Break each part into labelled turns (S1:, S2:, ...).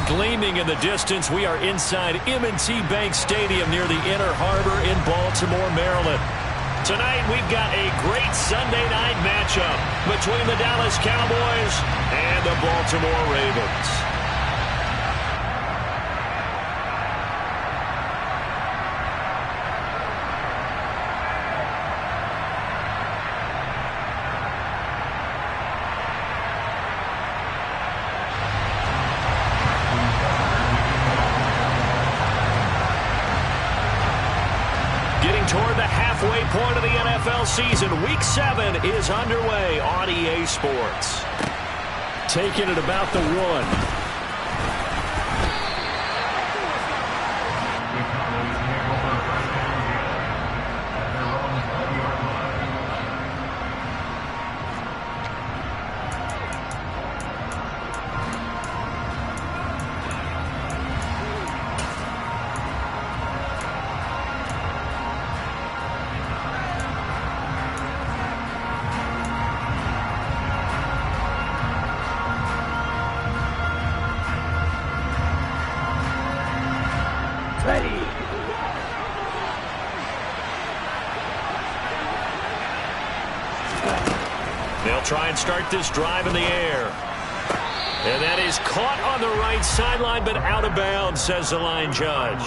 S1: gleaming in the distance. We are inside M&T Bank Stadium near the Inner Harbor in Baltimore, Maryland. Tonight, we've got a great Sunday night matchup between the Dallas Cowboys and the Baltimore Ravens. Toward the halfway point of the NFL season, Week 7 is underway on EA Sports. Taking it about the 1. They'll try and start this drive in the air. And that is caught on the right sideline, but out of bounds, says the line judge.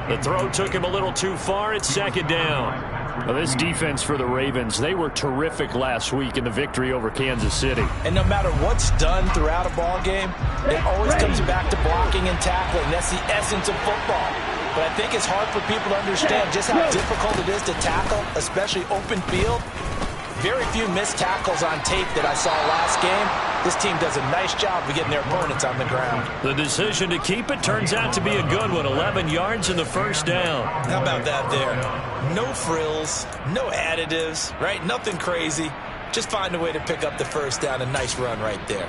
S1: The throw took him a little too far. It's second down. Well, this defense for the Ravens, they were terrific last week in the victory over Kansas City.
S2: And no matter what's done throughout a ball game, it always comes back to blocking and tackling. That's the essence of football. But I think it's hard for people to understand just how difficult it is to tackle, especially open field. Very few missed tackles on tape that I saw last game. This team does a nice job of getting their opponents on the ground.
S1: The decision to keep it turns out to be a good one. 11 yards and the first down.
S2: How about that there? No frills, no additives, right? Nothing crazy. Just find a way to pick up the first down. A nice run right there.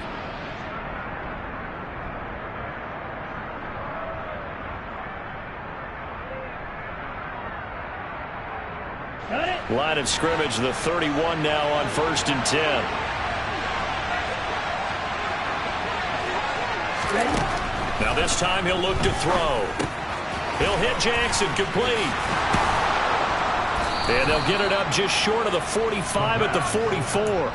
S1: Line of scrimmage, the 31 now on 1st and 10. Now this time he'll look to throw. He'll hit Jackson, complete. And they'll get it up just short of the 45 at the 44.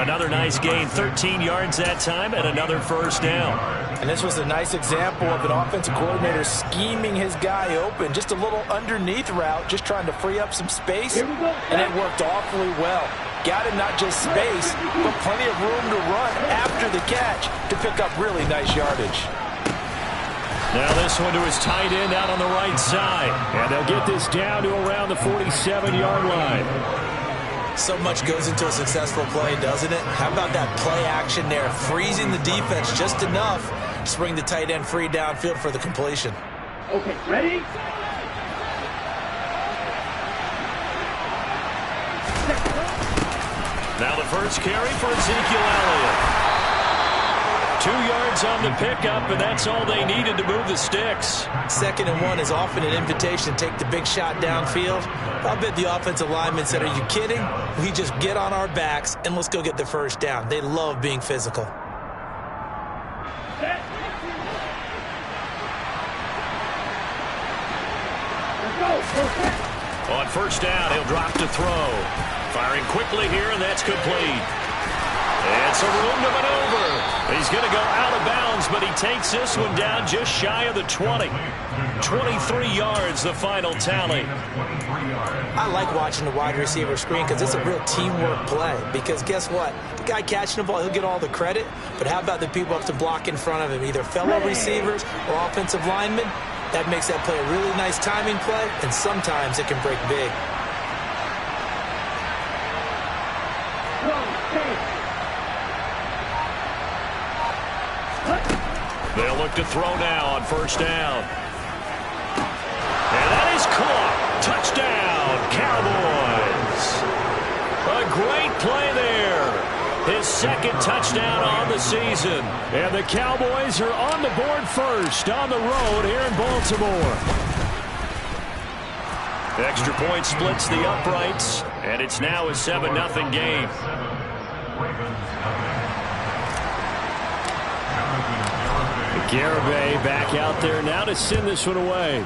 S1: Another nice gain, 13 yards that time, and another first down.
S2: And this was a nice example of an offensive coordinator scheming his guy open. Just a little underneath route, just trying to free up some space, and it worked awfully well. Got him not just space, but plenty of room to run after the catch to pick up really nice yardage.
S1: Now this one to his tight end out on the right side. And they'll get this down to around the 47-yard line.
S2: So much goes into a successful play, doesn't it? How about that play action there? Freezing the defense just enough to bring the tight end free downfield for the completion.
S3: Okay, ready?
S1: Now the first carry for Ezekiel Elliott. 2 yards on the pickup, and that's all they needed to move the sticks.
S2: 2nd and 1 is often an invitation to take the big shot downfield. I'll bet the offensive lineman said, are you kidding? We just get on our backs, and let's go get the first down. They love being physical.
S1: On first down, he'll drop to throw. Firing quickly here, and that's complete. And some room to maneuver. He's going to go out of bounds, but he takes this one down just shy of the 20. 23 yards, the final tally.
S2: I like watching the wide receiver screen because it's a real teamwork play. Because guess what? The guy catching the ball, he'll get all the credit. But how about the people up to block in front of him, either fellow receivers or offensive linemen? That makes that play a really nice timing play, and sometimes it can break big.
S1: They'll look to throw now on first down. And that is caught. Touchdown, Cowboys. A great play there. His 2nd touchdown on the season. And the Cowboys are on the board first on the road here in Baltimore. The extra point splits the uprights, and it's now a 7-0 game. Garibay back out there now to send this one away.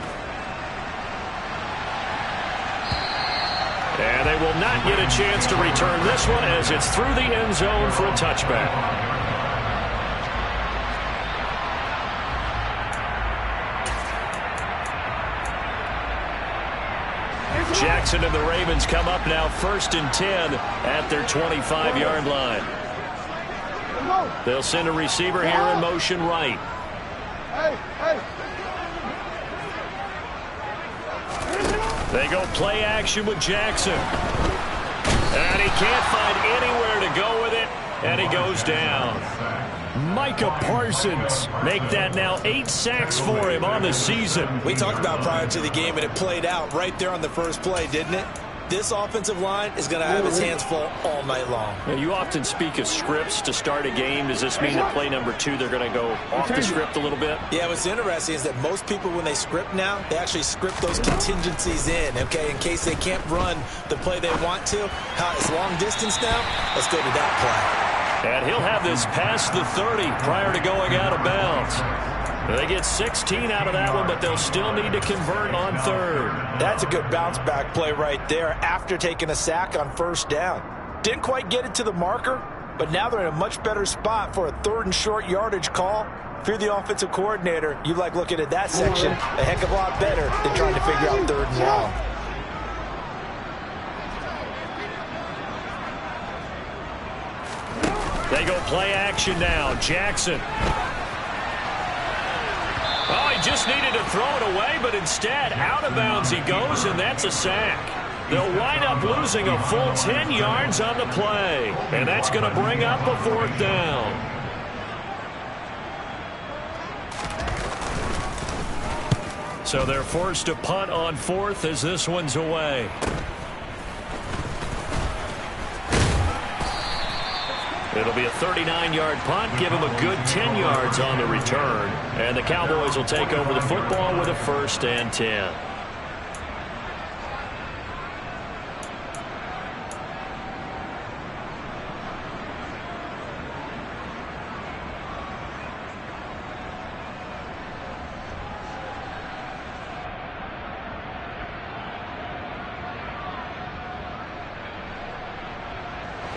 S1: And they will not get a chance to return this one as it's through the end zone for a touchback. Jackson and the Ravens come up now 1st and 10 at their 25-yard line. They'll send a receiver here in motion right. They go play action with Jackson. And he can't find anywhere to go with it, and he goes down. Micah Parsons make that now 8 sacks for him on the season.
S2: We talked about prior to the game, and it played out right there on the first play, didn't it? This offensive line is going to have its hands full all night long.
S1: Now, you often speak of scripts to start a game. Does this mean that play number 2, they're going to go off the script a little bit?
S2: Yeah, what's interesting is that most people, when they script now, they actually script those contingencies in, okay, in case they can't run the play they want to. It's long distance now. Let's go to that play.
S1: And he'll have this past the 30 prior to going out of bounds. They get 16 out of that one, but they'll still need to convert on 3rd.
S2: That's a good bounce-back play right there after taking a sack on 1st down. Didn't quite get it to the marker, but now they're in a much better spot for a 3rd and short yardage call. If you're the offensive coordinator, you like looking at that section a heck of a lot better than trying to figure out 3rd and long.
S1: They go play action now. Jackson. Oh, he just needed to throw it away, but instead, out of bounds he goes, and that's a sack. They'll wind up losing a full 10 yards on the play, and that's going to bring up a 4th down. So they're forced to punt on 4th as this one's away. It'll be a 39-yard punt, give him a good 10 yards on the return. And the Cowboys will take over the football with a 1st and 10.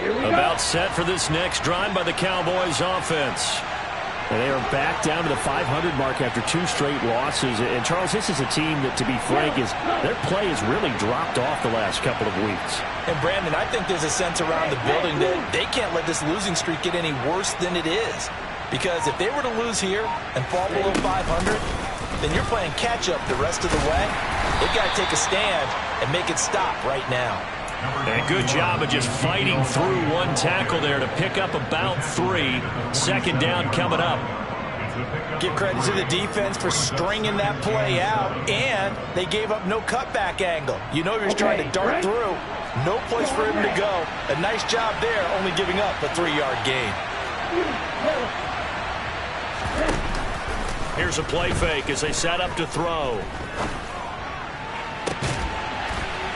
S1: About set for this next drive by the Cowboys offense.
S3: And they are back down to the 500 mark after 2 straight losses. And, Charles, this is a team that, to be frank, their play has really dropped off the last couple of weeks.
S2: And, Brandon, I think there's a sense around the building that they can't let this losing streak get any worse than it is. Because if they were to lose here and fall below 500, then you're playing catch-up the rest of the way. They've got to take a stand and make it stop right now.
S1: And good job of just fighting through one tackle there to pick up about 3. 2nd down coming up.
S2: Give credit to the defense for stringing that play out, and they gave up no cutback angle. You know he was trying to dart through. No place for him to go. A nice job there, only giving up a 3-yard gain.
S1: Here's a play fake as they set up to throw.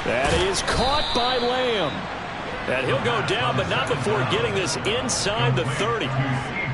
S1: That is caught by Lamb. And he'll go down, but not before getting this inside the 30.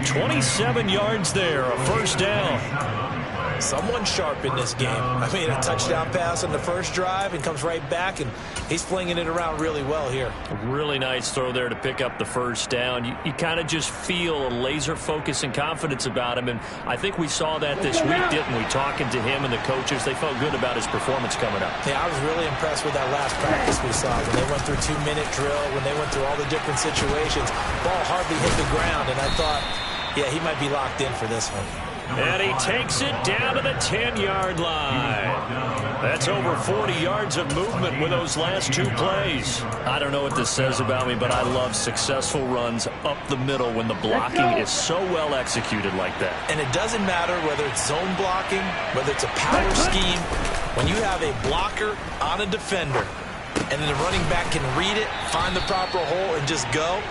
S1: 27 yards there, a 1st down.
S2: Someone sharp in this game. I mean, a touchdown pass on the first drive and comes right back, and he's flinging it around really well here.
S1: A really nice throw there to pick up the 1st down. You kind of just feel a laser focus and confidence about him, and I think we saw that this week, didn't we? Talking to him and the coaches, they felt good about his performance coming up.
S2: Yeah, I was really impressed with that last practice we saw. When they went through 2-minute drill, when they went through all the different situations, ball hardly hit the ground, and I thought, yeah, he might be locked in for this one.
S1: And he takes it down to the 10-yard line. That's over 40 yards of movement with those last 2 plays. I don't know what this says about me, but I love successful runs up the middle when the blocking is so well executed like that.
S2: And it doesn't matter whether it's zone blocking, whether it's a power scheme. When you have a blocker on a defender, and then the running back can read it, find the proper hole, and just go,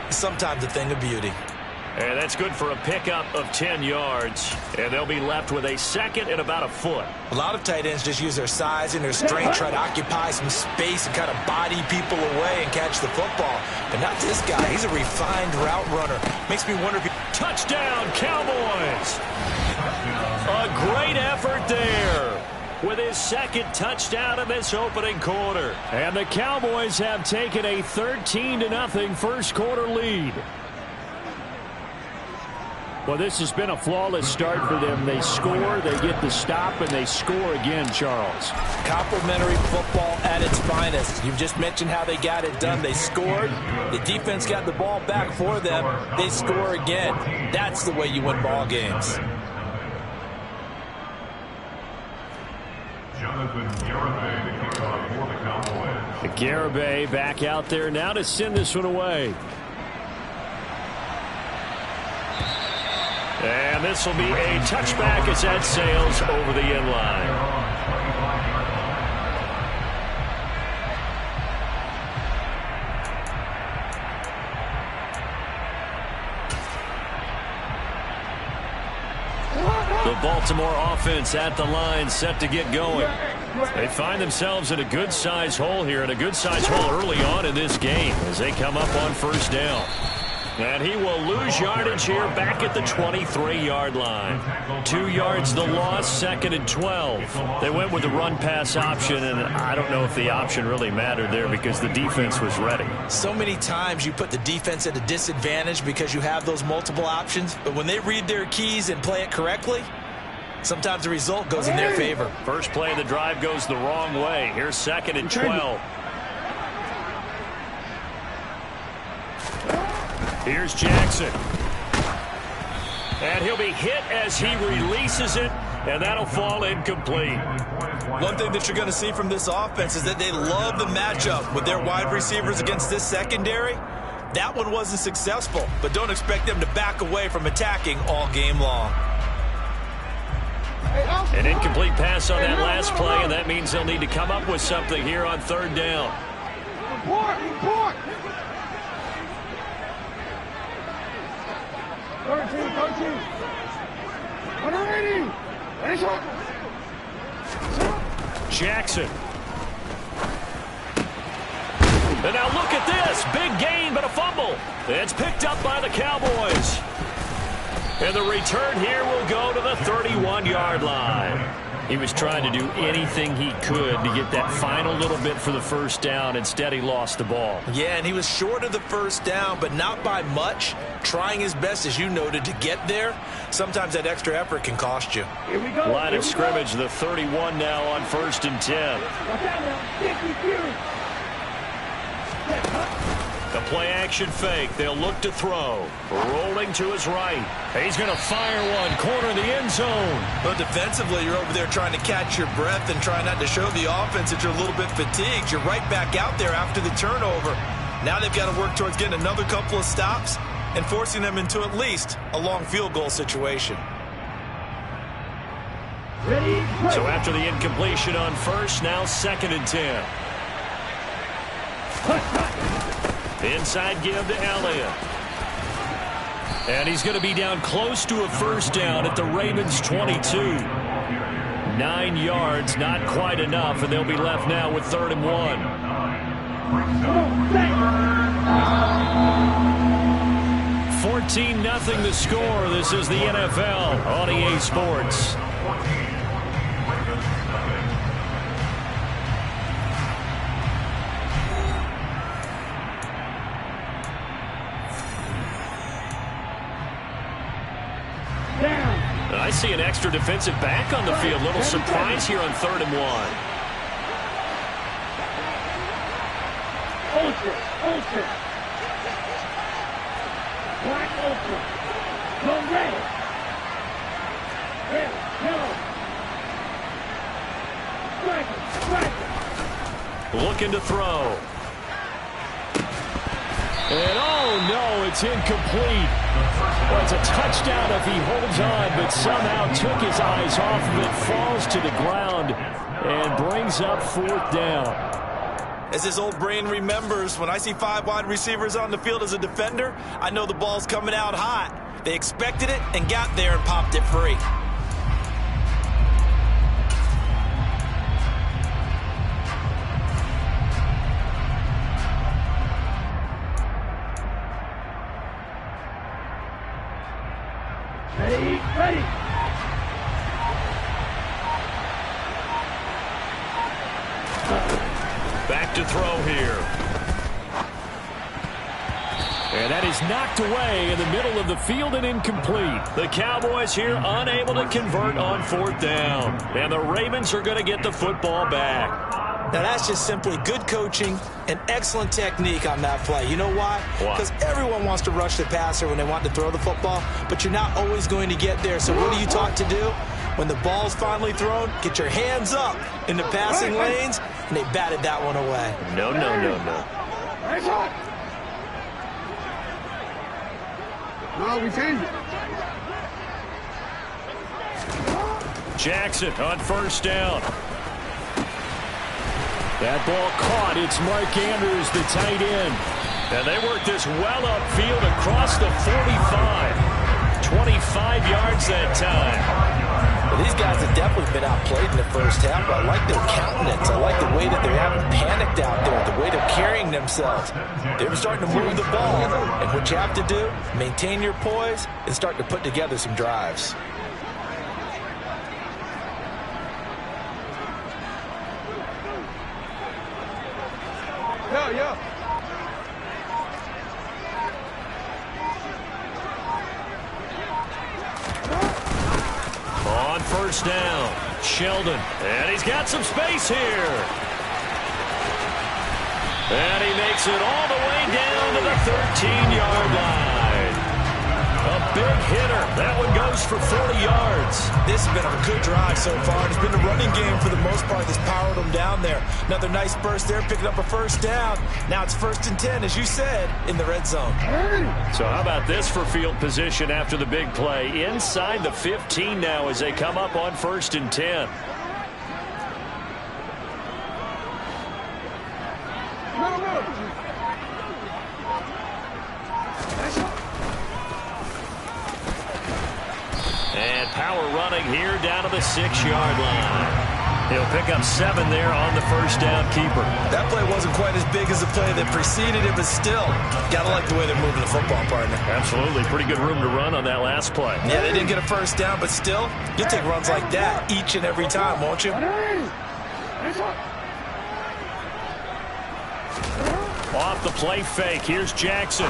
S2: it's sometimes a thing of beauty.
S1: And that's good for a pickup of 10 yards. And they'll be left with a 2nd and about a foot.
S2: A lot of tight ends just use their size and their strength, try to occupy some space and kind of body people away and catch the football. But not this guy. He's a refined route runner. Makes me wonder if he...
S1: Touchdown, Cowboys! A great effort there with his second touchdown in this opening quarter. And the Cowboys have taken a 13-0 first quarter lead. Well, this has been a flawless start for them. They score, they get the stop, and they score again, Charles.
S2: Complimentary football at its finest. You've just mentioned how they got it done. They scored. The defense got the ball back for them. They score again. That's the way you win ball games.
S1: Garibay back out there now to send this one away. And this will be a touchback as that sails over the end line. The Baltimore offense at the line, set to get going. They find themselves in a good-sized hole here, and a good-sized hole early on in this game as they come up on first down. And he will lose yardage here back at the 23-yard line. 2 yards the loss, 2nd and 12. They went with the run-pass option, and I don't know if the option really mattered there because the defense was ready.
S2: So many times you put the defense at a disadvantage because you have those multiple options, but when they read their keys and play it correctly, sometimes the result goes in their favor.
S1: First play of the drive goes the wrong way. Here's 2nd and 12. Here's Jackson. And he'll be hit as he releases it, and that'll fall incomplete.
S2: One thing that you're going to see from this offense is that they love the matchup with their wide receivers against this secondary. That one wasn't successful, but don't expect them to back away from attacking all game long.
S1: An incomplete pass on that last play, and that means they'll need to come up with something here on 3rd down.
S4: Report! 180.
S1: Jackson. And now look at this. Big gain, but a fumble. It's picked up by the Cowboys. And the return here will go to the 31-yard line. He was trying to do anything he could to get that final little bit for the first down. Instead, he lost the ball.
S2: Yeah, and he was short of the first down, but not by much. Trying his best, as you noted, to get there. Sometimes that extra effort can cost you.
S4: Here we go.
S1: Line of scrimmage, the 31 now on 1st and 10. The play-action fake. They'll look to throw. Rolling to his right. He's going to fire one. Corner in the end zone.
S2: But defensively, you're over there trying to catch your breath and try not to show the offense that you're a little bit fatigued. You're right back out there after the turnover. Now they've got to work towards getting another couple of stops and forcing them into at least a long field goal situation.
S1: So after the incompletion on first, now 2nd and 10. Inside give to Elliott. And he's going to be down close to a first down at the Ravens' 22. 9 yards, not quite enough, and they'll be left now with 3rd and 1. 14-0 the score. This is the NFL on EA Sports. I see an extra defensive back on the field. Little surprise here on 3rd and 1.
S4: Ultra. Black ultra. Go red. Red, yellow. Striker.
S1: Looking to throw. And oh no, it's incomplete. Well, it's a touchdown if he holds on, but somehow took his eyes off of it, falls to the ground, and brings up 4th down.
S2: As his old brain remembers, when I see 5 wide receivers on the field as a defender, I know the ball's coming out hot. They expected it and got there and popped it free.
S4: Ready.
S1: back to throw here.
S3: And that is knocked away in the middle of the field and incomplete.
S1: The Cowboys here unable to convert on 4th down. And the Ravens are going to get the football back.
S2: Now, that's just simply good coaching and excellent technique on that play. You know why? Because everyone wants to rush the passer when they want to throw the football, but you're not always going to get there. So what are you taught to do? When the ball's finally thrown, get your hands up in the passing lanes, and they batted that one away.
S1: No.
S4: Nice shot. No, we changed it.
S1: Jackson on 1st down.
S3: That ball caught. It's Mark Andrews, the tight end.
S1: And they work this well upfield across the 45. 25 yards that time.
S2: Well, these guys have definitely been outplayed in the first half, but I like their countenance. I like the way that they haven't panicked out there, the way they're carrying themselves. They're starting to move the ball, and what you have to do, maintain your poise and start to put together some drives.
S4: Yeah.
S1: On 1st down, Sheldon. And he's got some space here. And he makes it all the way down to the 13-yard line. A big hitter. That one goes for 40 yards.
S2: This has been a good drive so far. It's been the running game for the most part that's powered them down there. Another nice burst there, picking up a 1st down. Now it's 1st and 10, as you said, in the red zone.
S1: So how about this for field position after the big play? Inside the 15 now as they come up on 1st and 10. And power running here down to the 6-yard line. He'll pick up 7 there on the 1st down keeper.
S2: That play wasn't quite as big as the play that preceded it, but still, gotta like the way they're moving the football, partner.
S1: Absolutely. Pretty good room to run on that last play.
S2: Yeah, they didn't get a 1st down, but still, you'll take runs like that each and every time, won't you?
S1: Off the play fake. Here's Jackson.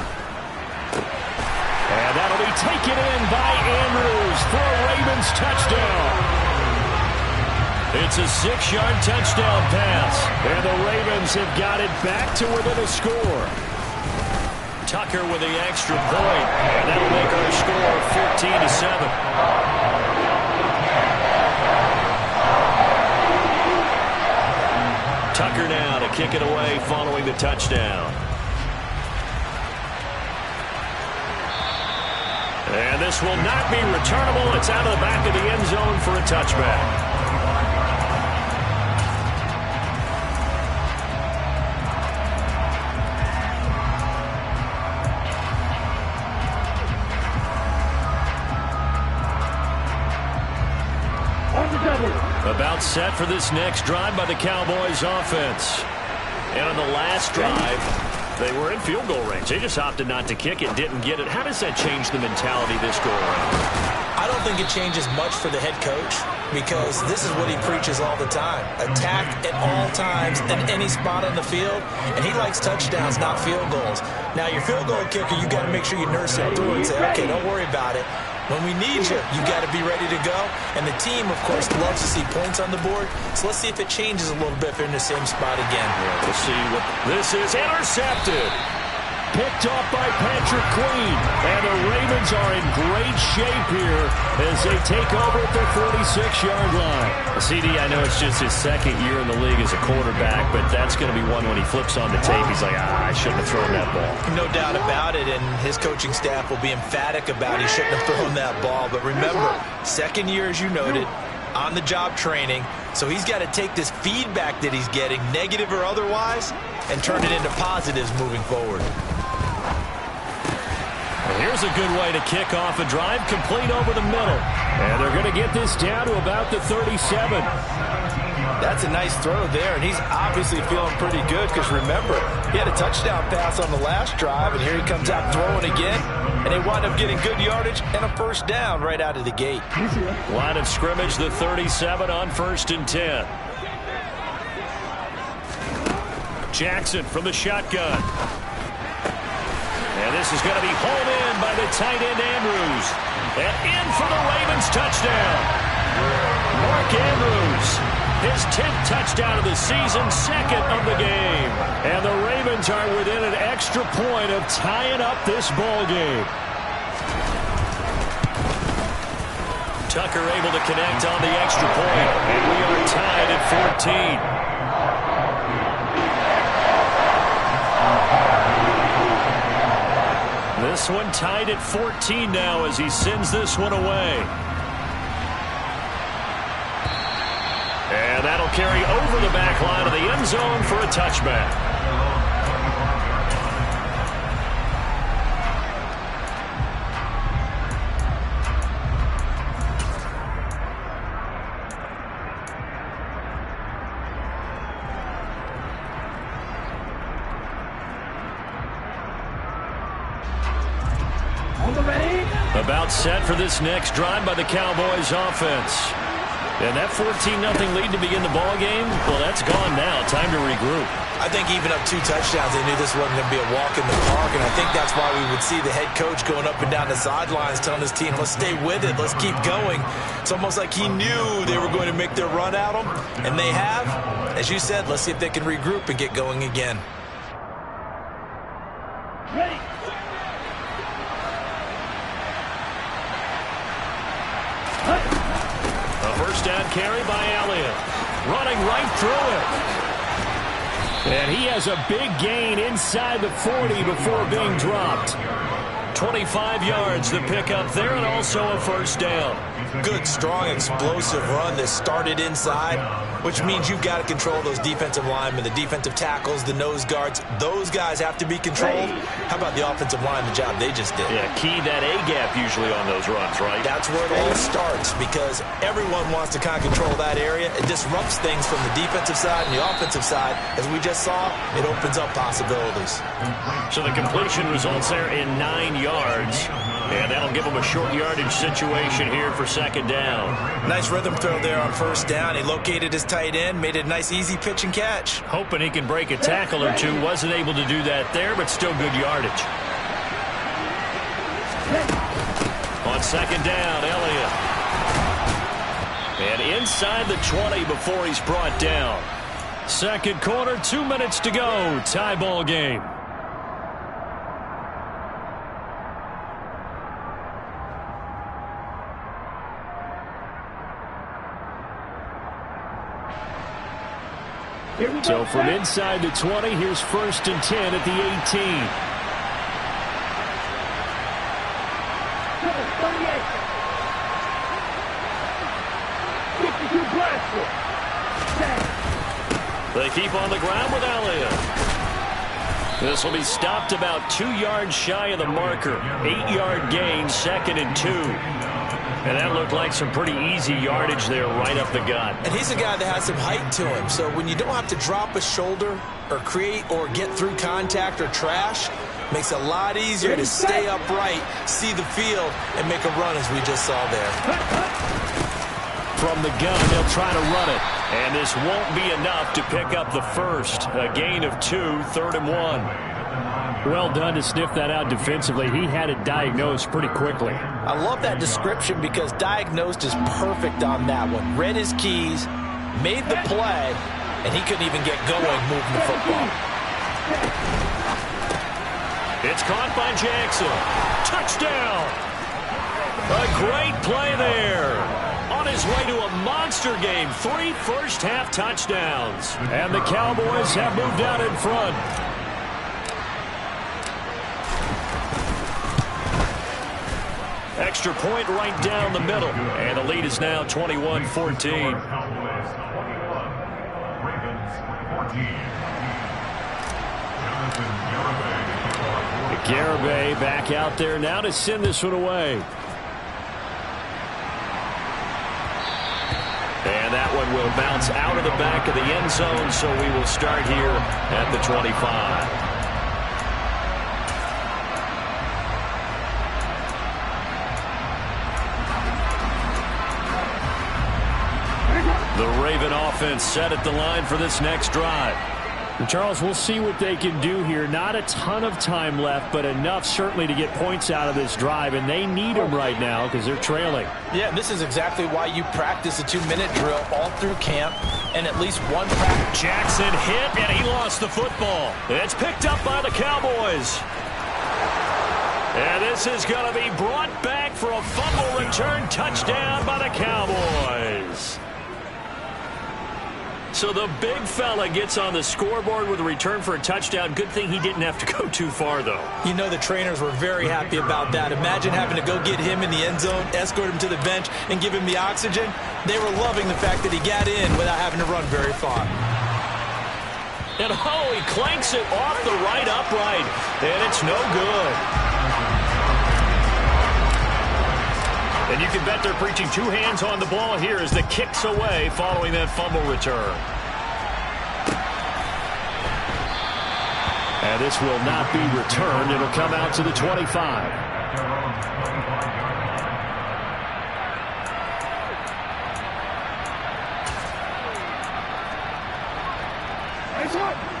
S1: And that'll be taken in by Andrews for a Ravens touchdown. It's a 6-yard touchdown pass.
S3: And the Ravens have got it back to within a score.
S1: Tucker with the extra point. And that'll make our score 14-7. Tucker now to kick it away following the touchdown. And this will not be returnable. It's out of the back of the end zone for a touchback. About set for this next drive by the Cowboys offense. And on the last drive, they were in field goal range. They just opted not to kick it, didn't get it. How does that change the mentality this go around?
S2: I don't think it changes much for the head coach because this is what he preaches all the time. Attack at all times in any spot on the field, and he likes touchdowns, not field goals. Now, your field goal kicker, you got to make sure you nurse it through and say, okay, don't worry about it. When we need you, you got to be ready to go. And the team, of course, loves to see points on the board. So let's see if it changes a little bit if they're in the same spot again.
S1: Yeah, we'll see what this is. Intercepted.
S3: Picked off by Patrick Queen. And the Ravens are in great shape here as they take over at their 46-yard line.
S1: CD, I know it's just his 2nd year in the league as a quarterback, but that's going to be one when he flips on the tape. He's like, I shouldn't have thrown that ball.
S2: No doubt about it, and his coaching staff will be emphatic about he shouldn't have thrown that ball. But remember, 2nd year, as you noted, on-the-job training. So he's got to take this feedback that he's getting, negative or otherwise, and turn it into positives moving forward.
S1: Here's a good way to kick off a drive, complete over the middle.
S3: And they're going to get this down to about the 37.
S2: That's a nice throw there, and he's obviously feeling pretty good because, remember, he had a touchdown pass on the last drive, and here he comes out throwing again, and they wind up getting good yardage and a 1st down right out of the gate.
S1: Line of scrimmage, the 37 on 1st and 10. Jackson from the shotgun. And this is going to be hauled in by the tight end Andrews. And in for the Ravens touchdown. Mark Andrews, his 10th touchdown of the season, 2nd of the game. And the Ravens are within an extra point of tying up this ball game. Tucker able to connect on the extra point, and we are tied at 14. This one tied at 14 now as he sends this one away. And that'll carry over the back line of the end zone for a touchback. About set for this next drive by the Cowboys offense. And that 14-0 lead to begin the ball game, well, that's gone now. Time to regroup.
S2: I think even up 2 touchdowns, they knew this wasn't going to be a walk in the park, and I think that's why we would see the head coach going up and down the sidelines telling his team, let's stay with it, let's keep going. It's almost like he knew they were going to make their run at him, and they have. As you said, let's see if they can regroup and get going again.
S4: Ready.
S1: A first down carry by Elliott. Running right through it. And he has a big gain inside the 40 before being dropped. 25 yards the pickup there, and also a first down.
S2: Good, strong, explosive run that started inside, which means you've got to control those defensive linemen, the defensive tackles, the nose guards. Those guys have to be controlled. How about the offensive line, the job they just did?
S1: Yeah, key that A-gap usually on those runs, right?
S2: That's where it all starts, because everyone wants to kind of control that area. It disrupts things from the defensive side and the offensive side. As we just saw, it opens up possibilities.
S1: So the completion results there in 9 yards. And that'll give him a short yardage situation here for second down.
S2: Nice rhythm throw there on first down. He located his tight end, made it a nice, easy pitch and catch.
S1: Hoping he can break a tackle or two. Wasn't able to do that there, but still good yardage. On second down, Elliott. And inside the 20 before he's brought down. Second quarter, 2 minutes to go. Tie ball game. So from inside the 20, here's 1st and 10 at the 18. They keep on the ground with Elliott. This will be stopped about 2 yards shy of the marker. 8-yard gain, 2nd and 2. And that looked like some pretty easy yardage there right up the gut.
S2: And he's a guy that has some height to him. So when you don't have to drop a shoulder or create or get through contact or trash, makes it a lot easier to stay upright, see the field, and make a run as we just saw there.
S1: From the gun, they'll try to run it. And this won't be enough to pick up the first. A gain of 2, 3rd and 1. Well done to sniff that out defensively. He had it diagnosed pretty quickly.
S2: I love that description because diagnosed is perfect on that one. Read his keys, made the play, and he couldn't even get going moving the football.
S1: It's caught by Jackson. Touchdown! A great play there. On his way to a monster game. 3 first-half touchdowns. And the Cowboys have moved out in front. Extra point right down the middle. And the lead is now 21-14. Garibay back out there now to send this one away. And that one will bounce out of the back of the end zone, so we will start here at the 25. The Raven offense set at the line for this next drive.
S3: And Charles, we'll see what they can do here. Not a ton of time left, but enough certainly to get points out of this drive, and they need them right now because they're trailing.
S2: Yeah, this is exactly why you practice a 2-minute drill all through camp and at least one practice.
S1: Jackson hit, and he lost the football. It's picked up by the Cowboys. And this is going to be brought back for a fumble return touchdown by the Cowboys. So the big fella gets on the scoreboard with a return for a touchdown. Good thing he didn't have to go too far, though.
S2: You know the trainers were very happy about that. Imagine having to go get him in the end zone, escort him to the bench, and give him the oxygen. They were loving the fact that he got in without having to run very far.
S1: And he clanks it off the right upright, and it's no good. And you can bet they're preaching two hands on the ball here as the kick's away following that fumble return.
S3: And this will not be returned. It'll come out to the 25.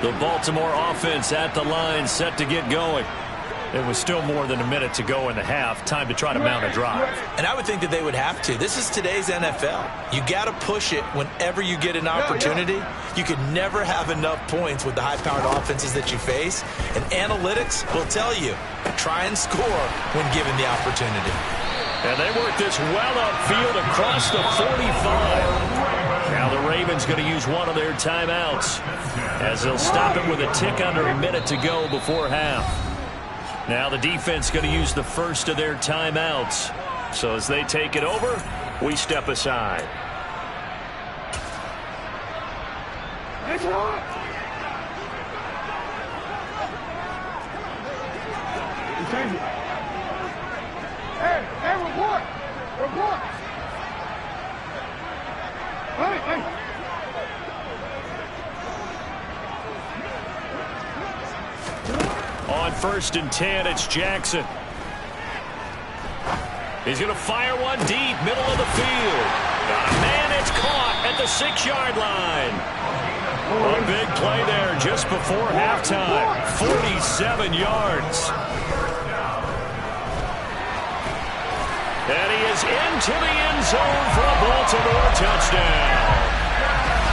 S1: The Baltimore offense at the line, set to get going. It was still more than a minute to go in the half. Time to try to mount a drive.
S2: And I would think that they would have to. This is today's NFL. You got to push it whenever you get an opportunity. You could never have enough points with the high-powered offenses that you face. And analytics will tell you, try and score when given the opportunity.
S1: And they work this well upfield across the 45. Now the Ravens going to use one of their timeouts as they'll stop it with a tick under a minute to go before half. Now the defense going to use the first of their timeouts. So as they take it over, we step aside.
S4: Hey, report! Report! Hey!
S1: On 1st and 10, it's Jackson. He's going to fire one deep, middle of the field. Got a man, it's caught at the 6-yard line. A big play there just before halftime. 47 yards. And he is into the end zone for a Baltimore touchdown.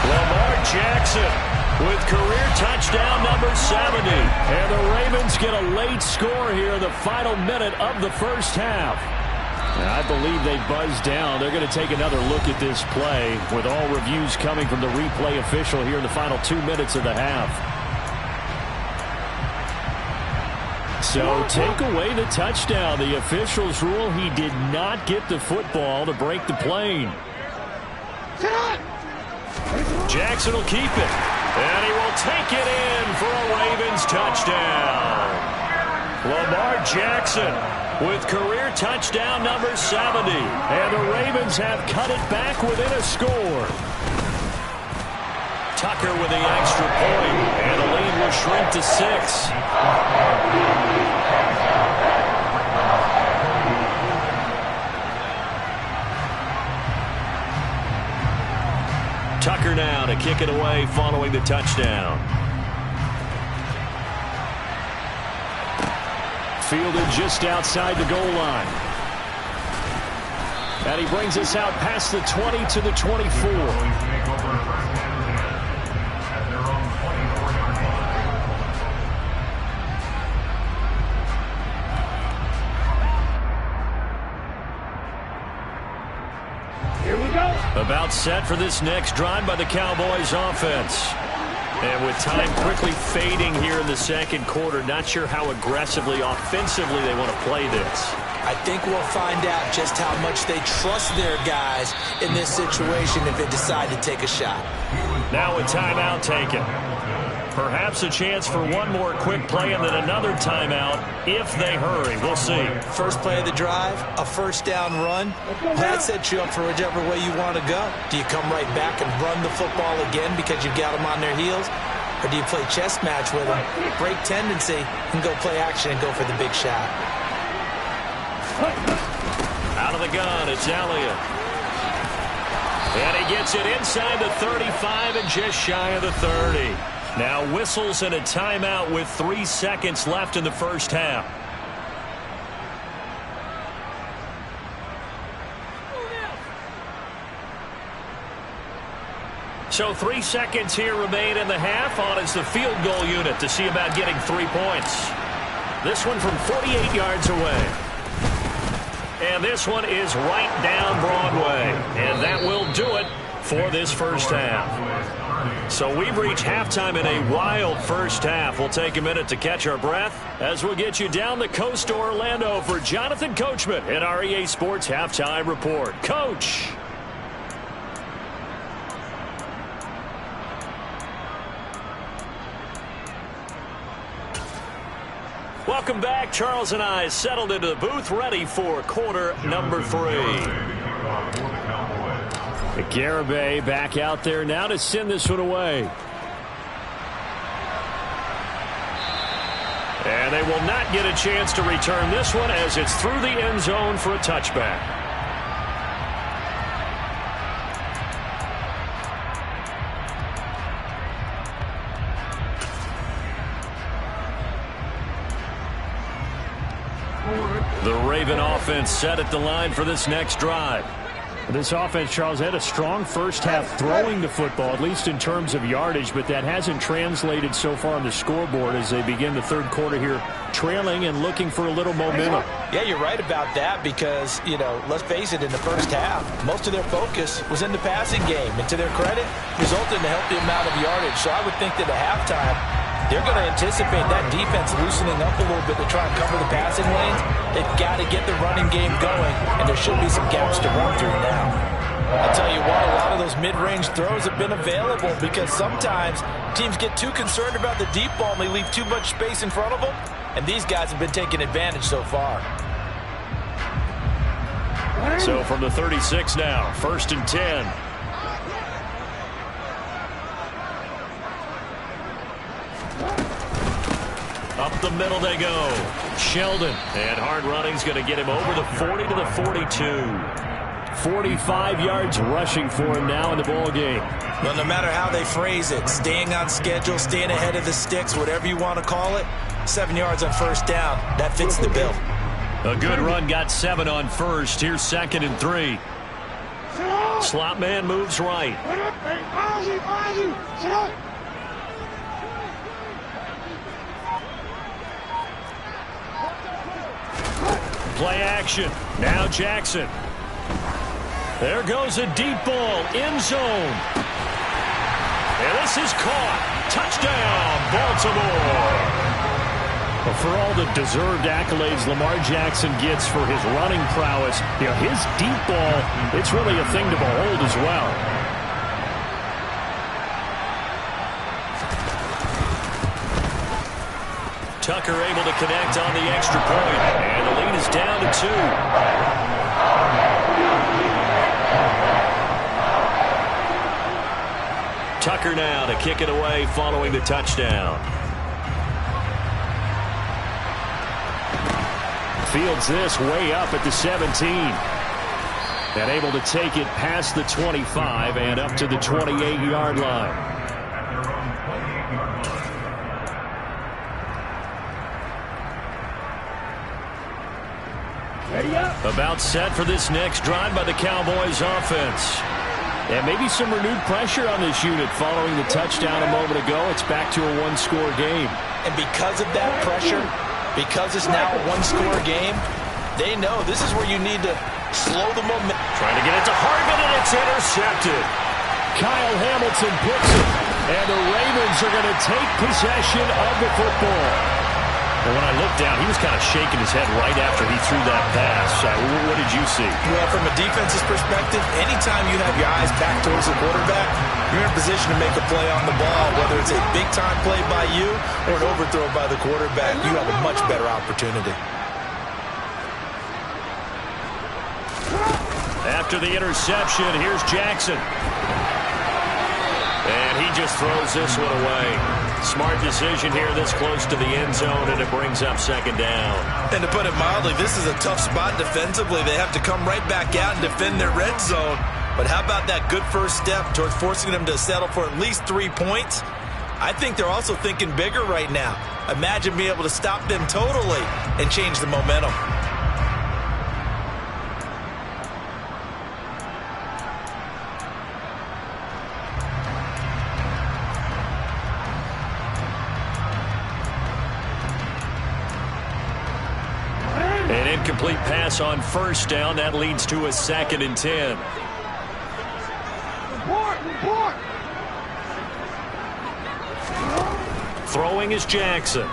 S1: Lamar Jackson with career touchdown number 70.
S3: And the Ravens get a late score here in the final minute of the first half. And I believe they buzzed down. They're going to take another look at this play with all reviews coming from the replay official here in the final 2 minutes of the half. So take away the touchdown. The officials rule he did not get the football to break the plane.
S1: Jackson will keep it. And he will take it in for a Ravens touchdown. Lamar Jackson with career touchdown number 70.
S3: And the Ravens have cut it back within a score.
S1: Tucker with the extra point. And the lead will shrink to 6. Tucker now to kick it away following the touchdown.
S3: Fielded just outside the goal line. And he brings us out past the 20 to the 24.
S1: About set for this next drive by the Cowboys offense. And with time quickly fading here in the second quarter, not sure how aggressively, offensively they want to play this.
S2: I think we'll find out just how much they trust their guys in this situation if they decide to take a shot.
S1: Now a timeout taken. Perhaps a chance for one more quick play and then another timeout if they hurry. We'll see.
S2: First play of the drive, a first down run. That sets you up for whichever way you want to go. Do you come right back and run the football again because you've got them on their heels? Or do you play chess match with them, break tendency, and go play action and go for the big shot?
S1: Out of the gun, it's Elliott. And he gets it inside the 35 and just shy of the 30. Now whistles and a timeout with 3 seconds left in the first half. So 3 seconds here remain in the half. On is the field goal unit to see about getting 3 points. This one from 48 yards away. And this one is right down Broadway. And that will do it for this first half. So we've reached halftime in a wild first half. We'll take a minute to catch our breath as we'll get you down the coast to Orlando for Jonathan Coachman in our EA Sports Halftime Report. Coach. Welcome back. Charles and I settled into the booth, ready for quarter number 3.
S3: Garibay back out there now to send this one away.
S1: And they will not get a chance to return this one as it's through the end zone for a touchback. The Raven offense set at the line for this next drive.
S3: This offense, Charles, had a strong first half throwing the football, at least in terms of yardage, but that hasn't translated so far on the scoreboard as they begin the third quarter here, trailing and looking for a little momentum.
S2: Yeah, you're right about that because, let's face it, in the first half, most of their focus was in the passing game. And to their credit, resulted in a healthy amount of yardage. So I would think that at halftime, they're going to anticipate that defense loosening up a little bit to try and cover the passing lanes. They've got to get the running game going, and there should be some gaps to run through now. I'll tell you what, a lot of those mid-range throws have been available because sometimes teams get too concerned about the deep ball and they leave too much space in front of them, and these guys have been taking advantage so far.
S1: So from the 36 now, 1st and 10. Up the middle they go. Sheldon. And hard running's going to get him over the 40 to the 42.
S3: 45 yards rushing for him now in the ball game.
S2: Well, no matter how they phrase it, staying on schedule, staying ahead of the sticks, whatever you want to call it, 7 yards on first down, that fits the bill.
S1: A good run got 7 on first. Here's 2nd and 3. Slot man moves right. Play action. Now Jackson. There goes a deep ball. End zone. And this is caught. Touchdown, Baltimore.
S3: Well, for all the deserved accolades Lamar Jackson gets for his running prowess, his deep ball, it's really a thing to behold as well.
S1: Tucker able to connect on the extra point, and the lead is down to 2. Tucker now to kick it away following the touchdown.
S3: Fields this way up at the 17. And able to take it past the 25 and up to the 28-yard line.
S1: About set for this next drive by the Cowboys offense.
S3: And maybe some renewed pressure on this unit following the touchdown a moment ago. It's back to a one-score game.
S2: And because of that pressure, because it's now a one-score game, they know this is where you need to slow the momentum.
S1: Trying to get it to Hartman, and it's intercepted.
S3: Kyle Hamilton puts it, and the Ravens are going to take possession of the football.
S1: Well, when I looked down, he was kind of shaking his head right after he threw that pass. What did you see?
S2: Well, from a defense's perspective, anytime you have your eyes back towards the quarterback, you're in a position to make a play on the ball. Whether it's a big-time play by you or an overthrow by the quarterback, you have a much better opportunity.
S1: After the interception, here's Jackson. And he just throws this one away. Smart decision here this close to the end zone, and it brings up 2nd down.
S2: And to put it mildly, this is a tough spot defensively. They have to come right back out and defend their red zone. But how about that good first step towards forcing them to settle for at least 3 points? I think they're also thinking bigger right now. Imagine being able to stop them totally and change the momentum.
S1: An incomplete pass on first down. That leads to a 2nd and 10.
S4: Report!
S1: Throwing is Jackson.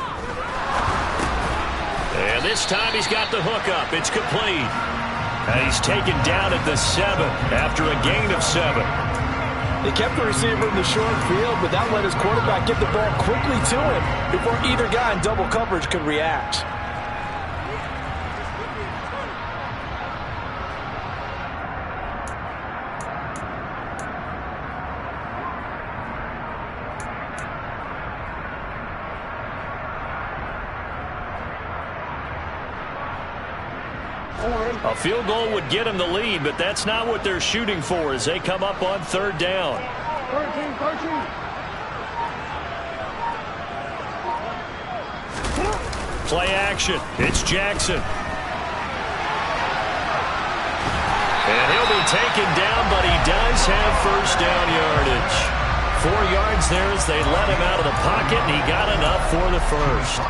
S1: And this time he's got the hook up. It's complete. And he's taken down at the 7 after a gain of 7.
S2: They kept the receiver in the short field, but that let his quarterback get the ball quickly to him before either guy in double coverage could react.
S1: A field goal would get him the lead, but that's not what they're shooting for as they come up on 3rd down.
S4: 13.
S1: Play action. It's Jackson. And he'll be taken down, but he does have first down yardage. 4 yards there as they let him out of the pocket, and he got enough for the first.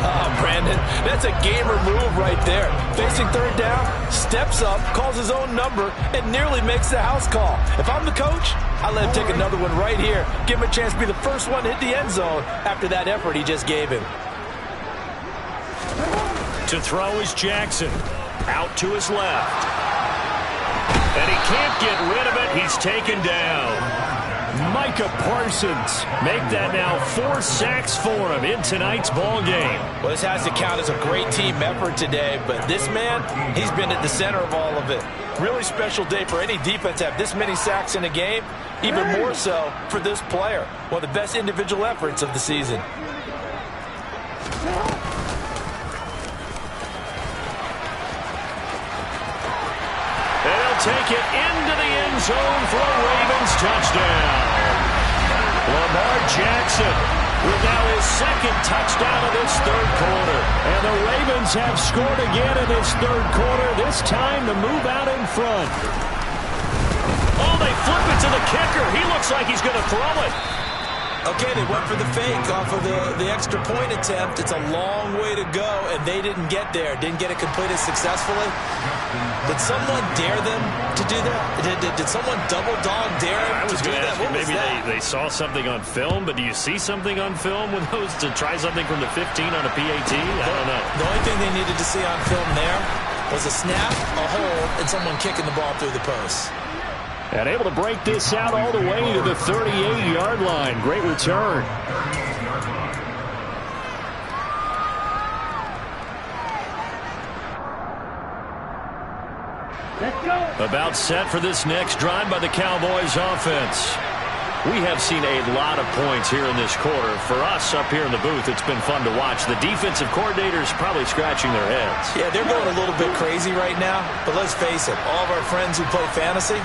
S2: Oh, Brandon, that's a gamer move right there. Facing 3rd down, steps up, calls his own number, and nearly makes the house call. If I'm the coach, I let him take another one right here. Give him a chance to be the first one to hit the end zone after that effort he just gave him.
S1: To throw is Jackson. Out to his left. And he can't get rid of it. He's taken down. Micah Parsons make that now 4 sacks for him in tonight's ball game.
S2: Well, this has to count as a great team effort today, but this man, he's been at the center of all of it. Really special day for any defense to have this many sacks in a game, even more so for this player. One of the best individual efforts of the season.
S1: And he'll take it into the end zone for a Ravens touchdown. Lamar Jackson with now his 2nd touchdown of this 3rd quarter. And the Ravens have scored again in this 3rd quarter, this time to move out in front. Oh, they flip it to the kicker. He looks like he's going to throw it.
S2: Okay, they went for the fake off of the extra point attempt. It's a long way to go, and they didn't get there. Didn't get it completed successfully. Did someone dare them to do that? Did someone double dog dare them to do that? What was
S1: maybe
S2: that?
S1: they saw something on film, but do you see something on film with those to try something from the 15 on a PAT? I don't know.
S2: The only thing they needed to see on film there was a snap, a hold, and someone kicking the ball through the post.
S3: And able to break this out all the way to the 38-yard line. Great return.
S4: Let's go.
S1: About set for this next drive by the Cowboys offense. We have seen a lot of points here in this quarter. For us up here in the booth, it's been fun to watch. The defensive coordinators probably scratching their heads.
S2: Yeah, they're going a little bit crazy right now. But let's face it, all of our friends who play fantasy,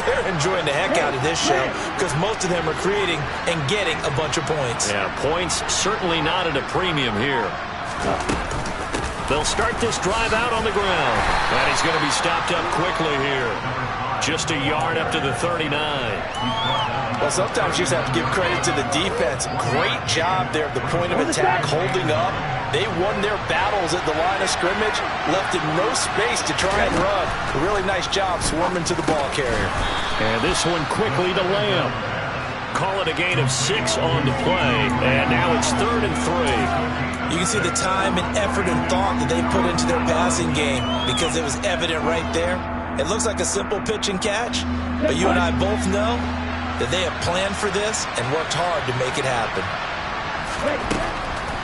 S2: they're enjoying the heck out of this show because most of them are creating and getting a bunch of points.
S1: Yeah, points certainly not at a premium here. They'll start this drive out on the ground. And he's going to be stopped up quickly here. Just a yard up to the 39.
S2: Well, sometimes you just have to give credit to the defense. Great job there at the point of attack, holding up. They won their battles at the line of scrimmage, left him no space to try and run. A really nice job swarming to the ball carrier.
S1: And this one quickly to Lamb. Call it a gain of 6 on the play. And now it's 3rd and 3.
S2: You can see the time and effort and thought that they put into their passing game because it was evident right there. It looks like a simple pitch and catch, but you and I both know that they have planned for this and worked hard to make it happen.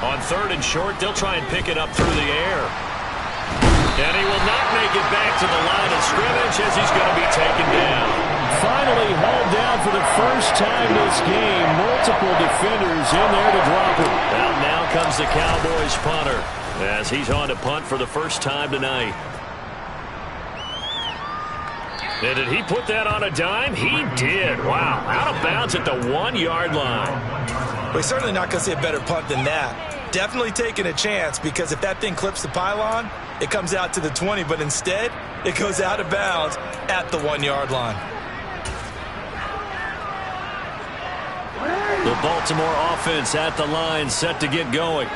S1: On 3rd and short, they'll try and pick it up through the air. And he will not make it back to the line of scrimmage as he's going to be taken down.
S3: Finally hauled down for the first time this game. Multiple defenders in there to drop him.
S1: Well, now comes the Cowboys punter as he's on to punt for the first time tonight. And did he put that on a dime? He did. Wow. Out of bounds at the 1-yard line.
S2: Well, he's certainly not going to see a better punt than that. Definitely taking a chance, because if that thing clips the pylon, it comes out to the 20, but instead it goes out of bounds at the 1-yard line.
S1: The Baltimore offense at the line, set to get going.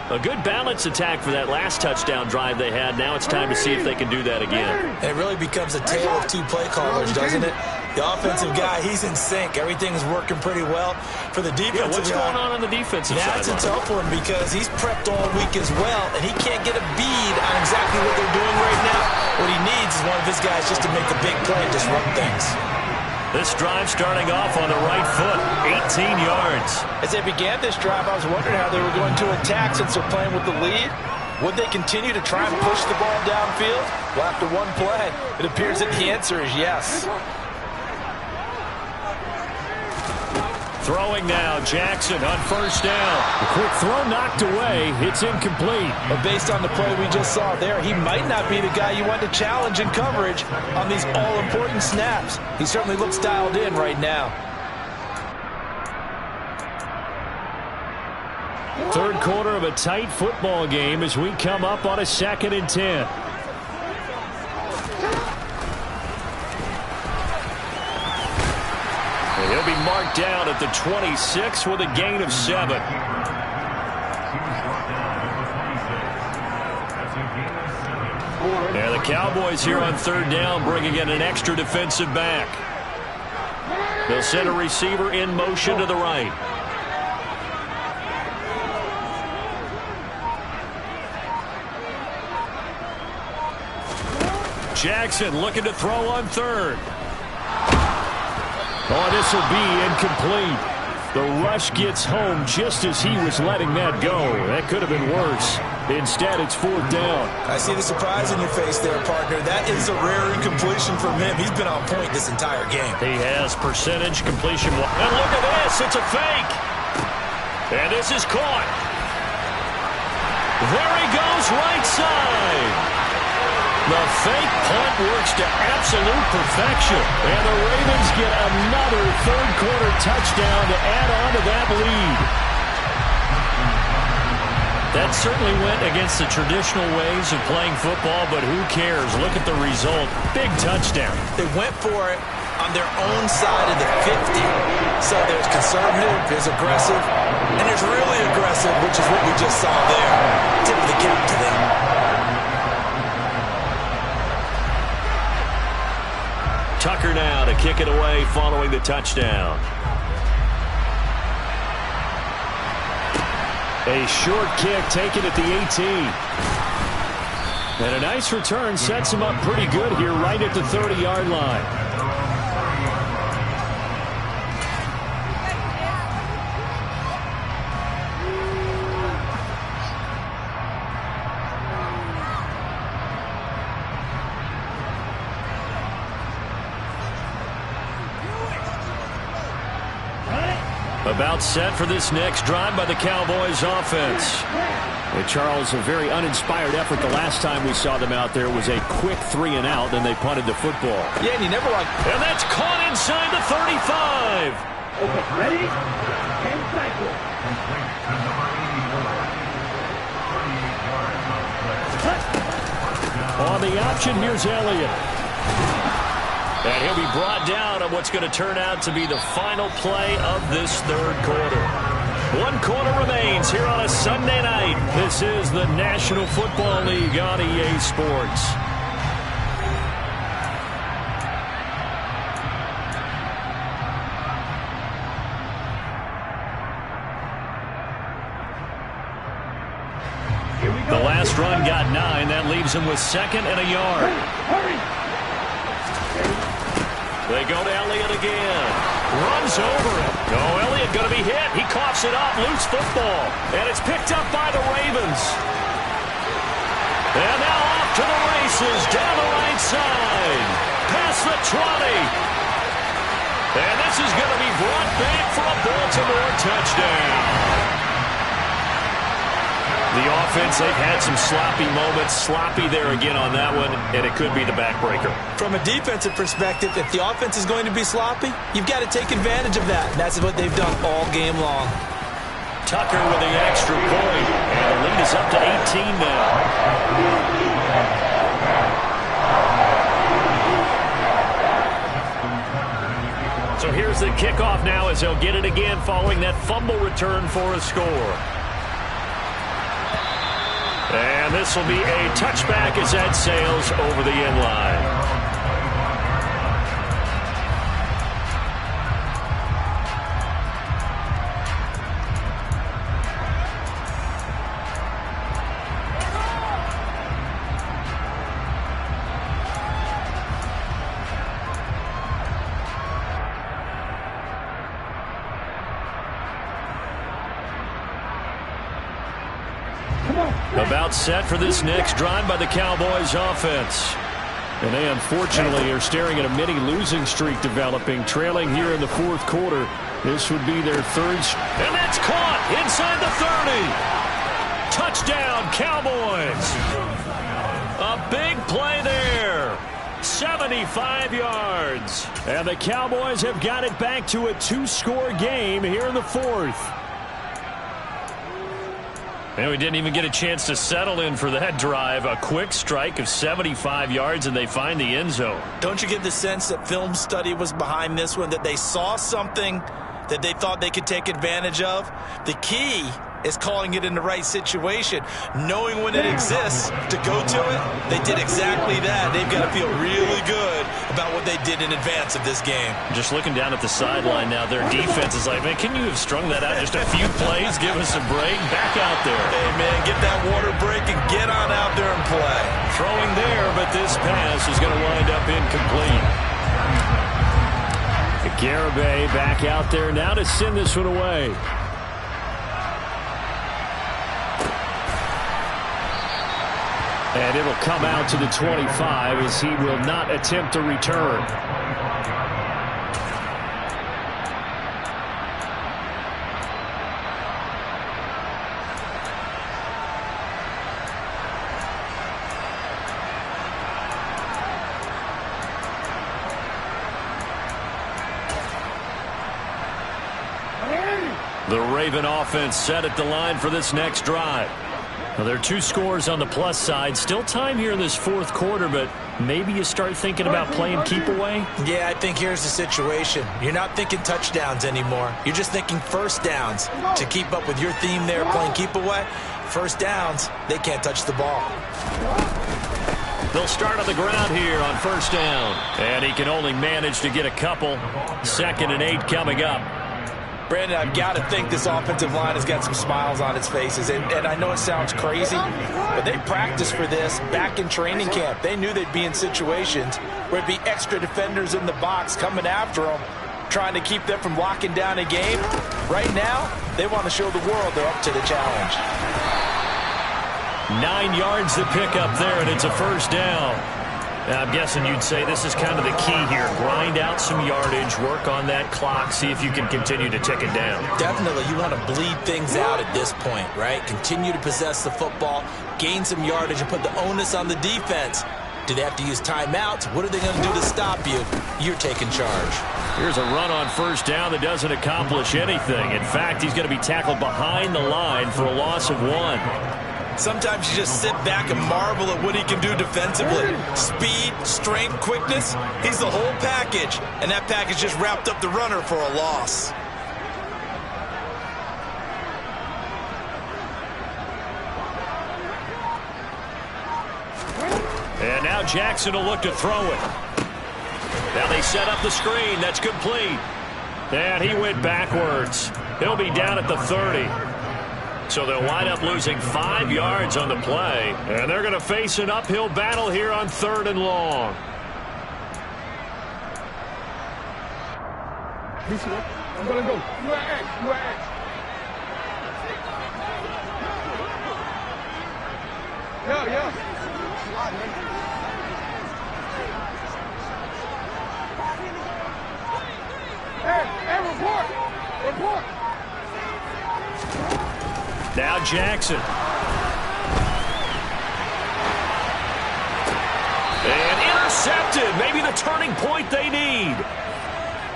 S1: A good balanced attack for that last touchdown drive they had. Now it's time to see if they can do that again.
S2: And it really becomes a tale of two play callers, doesn't it? The offensive guy, he's in sync. Everything's working pretty well. For the defensive
S1: what's going on the defensive side?
S2: That's a tough one, because he's prepped all week as well, and he can't get a bead on exactly what they're doing right now. What he needs is one of his guys just to make a big play and disrupt things.
S1: This drive starting off on the right foot, 18 yards.
S2: As they began this drive, I was wondering how they were going to attack since they're playing with the lead. Would they continue to try and push the ball downfield? Well, after one play, it appears that the answer is yes.
S3: Throwing now, Jackson on first down. The quick throw knocked away. It's incomplete.
S2: But based on the play we just saw there, he might not be the guy you want to challenge in coverage on these all-important snaps. He certainly looks dialed in right now.
S3: Third quarter of a tight football game as we come up on a 2nd and 10. He'll be marked down at the 26 with a gain of 7. And the Cowboys here on 3rd down, bringing in an extra defensive back. They'll send a receiver in motion to the right. Jackson looking to throw on 3rd. Oh, this will be incomplete. The rush gets home just as he was letting that go. That could have been worse. Instead, it's 4th down.
S2: I see the surprise in your face there, partner. That is a rare incompletion from him. He's been on point this entire game.
S1: He has percentage completion. And look at this. It's a fake. And this is caught. There he goes, right side. The fake punt works to absolute perfection. And the Ravens get another third-quarter touchdown to add on to that lead. That certainly went against the traditional ways of playing football, but who cares? Look at the result. Big touchdown.
S2: They went for it on their own side of the 50. So there's conservative, there's aggressive, and there's really aggressive, which is what we just saw there. Tip of the cap to them.
S1: Tucker now to kick it away following the touchdown.
S3: A short kick taken at the 18. And a nice return sets him up pretty good here right at the 30-yard line.
S1: About set for this next drive by the Cowboys offense.
S3: Well, Charles, a very uninspired effort the last time we saw them out there was a quick 3-and-out, then they punted the football.
S2: Yeah, and you never like...
S1: And that's caught inside the 35.
S4: Okay, ready? 10 cycles.
S3: On the option, here's Elliott.
S1: And he'll be brought down on what's going to turn out to be the final play of this third quarter. 1 quarter remains here on a Sunday night. This is the National Football League on EA Sports. The last run got 9. That leaves him with 2nd and a yard.
S4: Hurry!
S1: They go to Elliott again. Runs over it. Oh, Elliott going to be hit. He coughs it up. Loose football. And it's picked up by the Ravens. And now off to the races. Down the right side. Past the 20. And this is going to be brought back for a Baltimore touchdown. The offense offense, they've had some sloppy moments. Sloppy there again on that one, and it could be the backbreaker.
S2: From a defensive perspective, if the offense is going to be sloppy, you've got to take advantage of that. And that's what they've done all game long.
S1: Tucker with the extra point, and the lead is up to 18 now. So here's the kickoff now as they'll get it again following that fumble return for a score. And this will be a touchback as that sails over the end line. About set for this next drive by the Cowboys offense.
S3: And they unfortunately are staring at a mini losing streak developing, trailing here in the fourth quarter. This would be their third.
S1: And that's caught inside the 30. Touchdown, Cowboys. A big play there. 75 yards.
S3: And the Cowboys have got it back to a two-score game here in the fourth.
S1: And we didn't even get a chance to settle in for that drive. A quick strike of 75 yards, and they find the end zone.
S2: Don't you get the sense that film study was behind this one, that they saw something that they thought they could take advantage of? The key is calling it in the right situation, knowing when it exists to go to it. They did exactly that. They've got to feel really good about what they did in advance of this game.
S1: Just looking down at the sideline now, their defense is like, man, can you have strung that out just a few plays? Give us a break. Back out there.
S2: Hey, man, get that water break and get on out there and play.
S1: Throwing there, but this pass is going to wind up incomplete.
S3: Garibay back out there now to send this one away. And it'll come out to the 25 as he will not attempt to return.
S1: The Raven offense set at the line for this next drive. Well, there are two scores on the plus side. Still time here in this fourth quarter, but maybe you start thinking about playing keep away?
S2: Yeah, I think here's the situation. You're not thinking touchdowns anymore. You're just thinking first downs. To keep up with your theme there, playing keep away, first downs, they can't touch the ball.
S1: They'll start on the ground here on first down. And he can only manage to get a couple. 2nd and 8 coming up.
S2: Brandon, I've got to think this offensive line has got some smiles on its faces. And I know it sounds crazy, but they practiced for this back in training camp. They knew they'd be in situations where it'd be extra defenders in the box coming after them, trying to keep them from locking down a game. Right now, they want to show the world they're up to the challenge.
S1: 9 yards to pick up there, and it's a first down. Now, I'm guessing you'd say this is kind of the key here. Grind out some yardage, work on that clock, see if you can continue to tick it down.
S2: Definitely. You want to bleed things out at this point, right? Continue to possess the football, gain some yardage, and put the onus on the defense. Do they have to use timeouts? What are they going to do to stop you? You're taking charge.
S1: Here's a run on first down that doesn't accomplish anything. In fact, he's going to be tackled behind the line for a loss of 1.
S2: Sometimes you just sit back and marvel at what he can do defensively. Speed, strength, quickness, he's the whole package. And that package just wrapped up the runner for a loss.
S1: And now Jackson will look to throw it. Now they set up the screen. That's complete. And he went backwards. He'll be down at the 30. So they'll wind up losing 5 yards on the play. And they're going to face an uphill battle here on 3rd and long.
S4: I'm going to go. You are X. You are X. Yeah. Hey, report.
S1: Now Jackson. And intercepted. Maybe the turning point they need.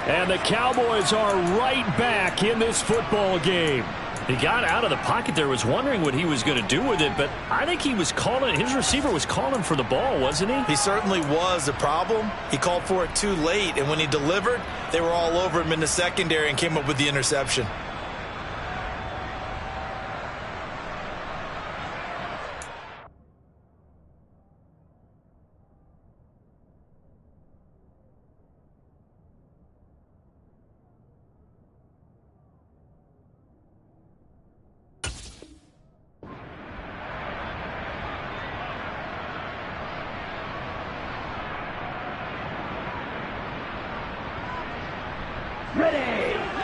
S3: And the Cowboys are right back in this football game.
S1: He got out of the pocket there, was wondering what he was going to do with it, but I think he was calling, his receiver was calling for the ball, wasn't he?
S2: He certainly was. The problem, he called for it too late, and when he delivered, they were all over him in the secondary and came up with the interception.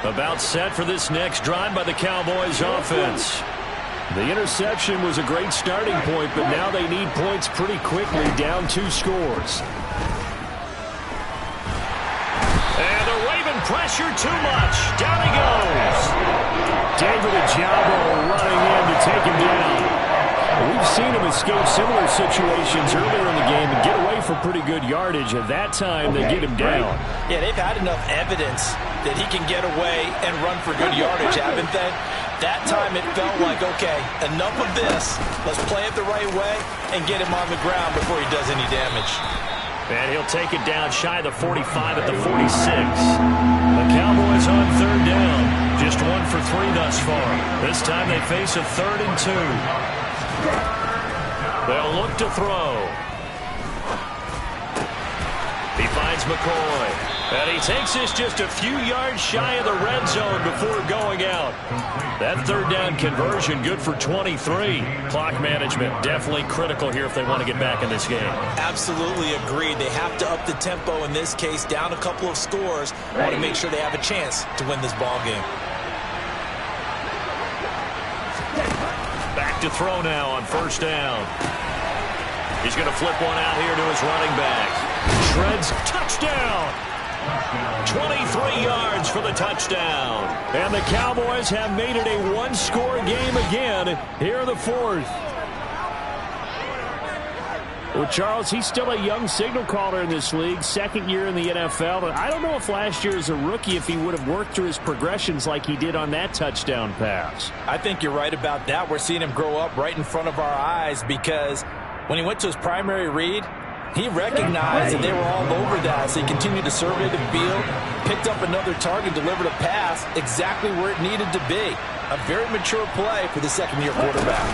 S1: About set for this next drive by the Cowboys offense.
S3: The interception was a great starting point, but now they need points pretty quickly, down 2 scores.
S1: And the Raven pressure too much. Down he goes.
S3: David Ojabo running in to take him down. We've seen him escape similar situations earlier in the game and get away for pretty good yardage. At that time, they get him down.
S2: Yeah, they've had enough evidence that he can get away and run for good yardage, haven't they? That time it felt like, okay, enough of this. Let's play it the right way and get him on the ground before he does any damage.
S1: And he'll take it down shy of the 45 at the 46. The Cowboys on 3rd down. Just 1 for 3 thus far. This time they face a 3rd and 2. They'll look to throw. He finds McCoy. And he takes this just a few yards shy of the red zone before going out. That 3rd down conversion good for 23. Clock management definitely critical here if they want to get back in this game.
S2: Absolutely agreed. They have to up the tempo in this case, down a couple of scores. Want to make sure they have a chance to win this ball game.
S1: Back to throw now on 1st down. He's going to flip one out here to his running back. Shreds, touchdown. 23 yards for the touchdown.
S3: And the Cowboys have made it a 1-score game again here in the 4th. Well, Charles, he's still a young signal caller in this league, 2nd year in the NFL. But I don't know if last year as a rookie if he would have worked through his progressions like he did on that touchdown pass.
S2: I think you're right about that. We're seeing him grow up right in front of our eyes because when he went to his primary read, he recognized that they were all over that, so he continued to survey the field, picked up another target, delivered a pass exactly where it needed to be. A very mature play for the 2nd-year quarterback.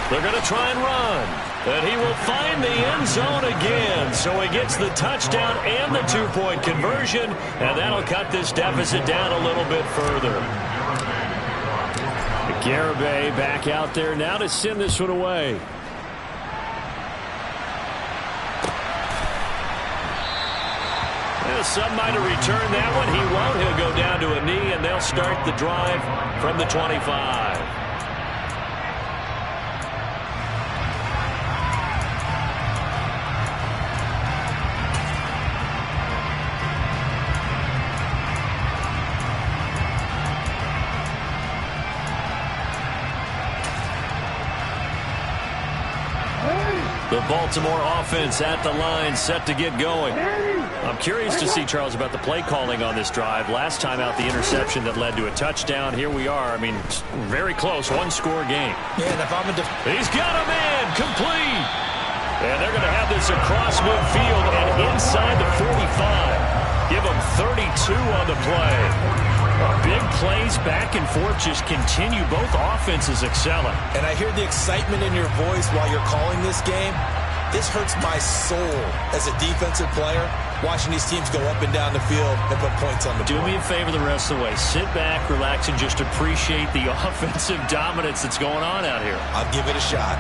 S1: They're going to try and run. And he will find the end zone again. So he gets the touchdown and the 2-point conversion, and that'll cut this deficit down a little bit further.
S3: Garibay back out there now to send this one away.
S1: Some might have returned that one. He won't. He'll go down to a knee, and they'll start the drive from the 25. The Baltimore offense at the line, set to get going. I'm curious to see, Charles, about the play calling on this drive. Last time out, the interception that led to a touchdown. Here we are. I mean, very close, 1-score game.
S2: Yeah, and if I'm
S1: he's got a man, complete. And they're going to have this across midfield and inside the 45. Give them 32 on the play. Big plays back and forth just continue. Both offenses excelling.
S2: And I hear the excitement in your voice while you're calling this game. This hurts my soul as a defensive player, watching these teams go up and down the field and put points on the board.
S1: Do me a favor the rest of the way. Sit back, relax, and just appreciate the offensive dominance that's going on out here.
S2: I'll give it a shot.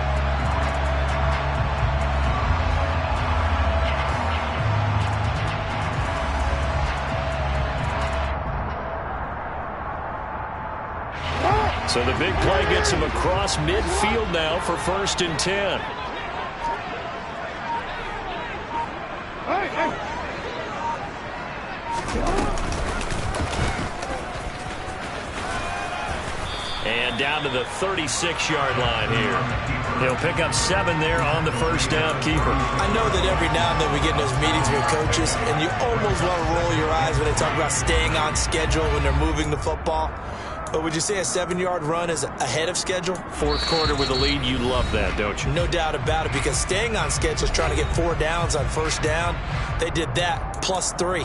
S1: So the big play gets him across midfield now for 1st and 10. And down to the 36-yard line here. He'll pick up 7 there on the first down keeper.
S2: I know that every now and then we get in those meetings with coaches, and you almost want to roll your eyes when they talk about staying on schedule when they're moving the football. But would you say a 7-yard run is ahead of schedule?
S1: Fourth quarter with a lead, you love that, don't you?
S2: No doubt about it, because staying on schedule is trying to get 4 downs on first down. They did that, plus 3.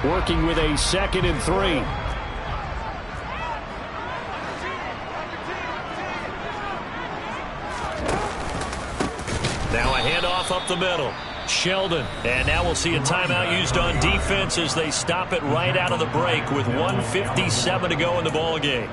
S3: Working with a 2nd and 3.
S1: Now a handoff up the middle. Sheldon. And now we'll see a timeout used on defense as they stop it right out of the break with 1:57 to go in the ball game.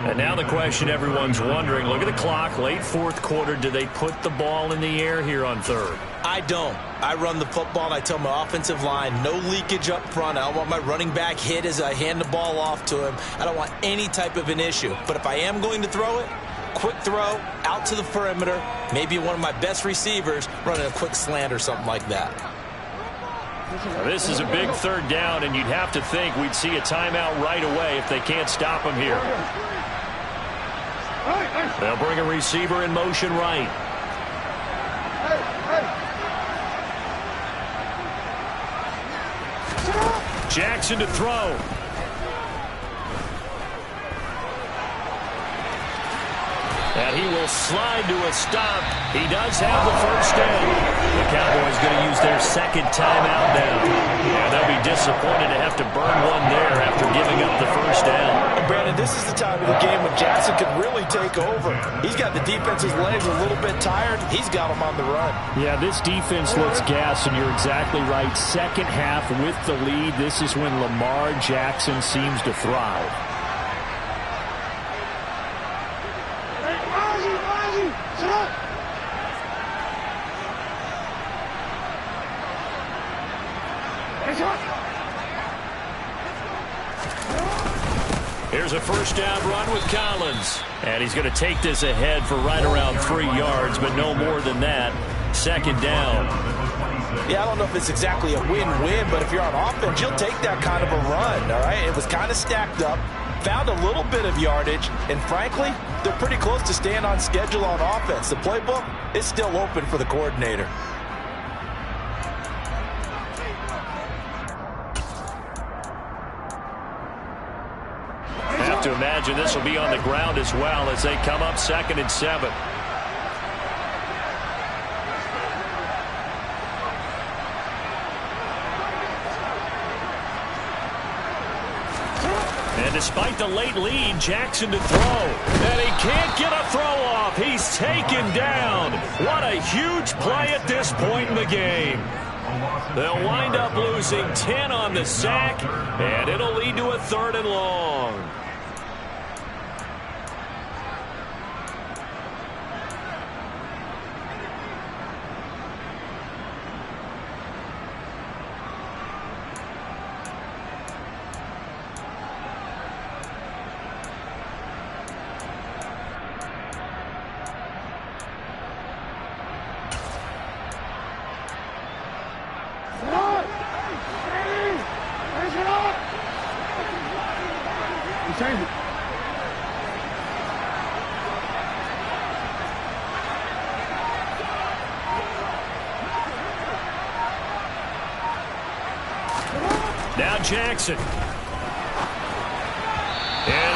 S1: And now the question everyone's wondering, look at the clock, late fourth quarter, do they put the ball in the air here on third?
S2: I don't. I run the football, and I tell my offensive line, no leakage up front. I don't want my running back hit as I hand the ball off to him. I don't want any type of an issue. But if I am going to throw it, quick throw, out to the perimeter, maybe one of my best receivers running a quick slant or something like that.
S1: Now this is a big third down, and you'd have to think we'd see a timeout right away if they can't stop him here. They'll bring a receiver in motion right. Jackson to throw. And he will slide to a stop. He does have the first down. The Cowboys going to use their second timeout now. Yeah, they'll be disappointed to have to burn one there after giving up the first down.
S2: And Brandon, this is the time of the game when Jackson could really take over. He's got the defense's legs a little bit tired. He's got them on the run.
S3: Yeah, this defense looks gassed, and you're exactly right. Second half with the lead, this is when Lamar Jackson seems to thrive.
S1: Here's a first down run with Collins. And he's going to take this ahead for right around 3 yards, but no more than that. Second down.
S2: Yeah, I don't know if it's exactly a win-win, but if you're on offense, you'll take that kind of a run, all right? It was kind of stacked up, found a little bit of yardage, and frankly, they're pretty close to staying on schedule on offense. The playbook is still open for the coordinator.
S1: To imagine this will be on the ground as well as they come up 2nd and 7. And despite the late lead, Jackson to throw. And he can't get a throw off. He's taken down. What a huge play at this point in the game. They'll wind up losing 10 on the sack, and it'll lead to a 3rd and long. Now Jackson. And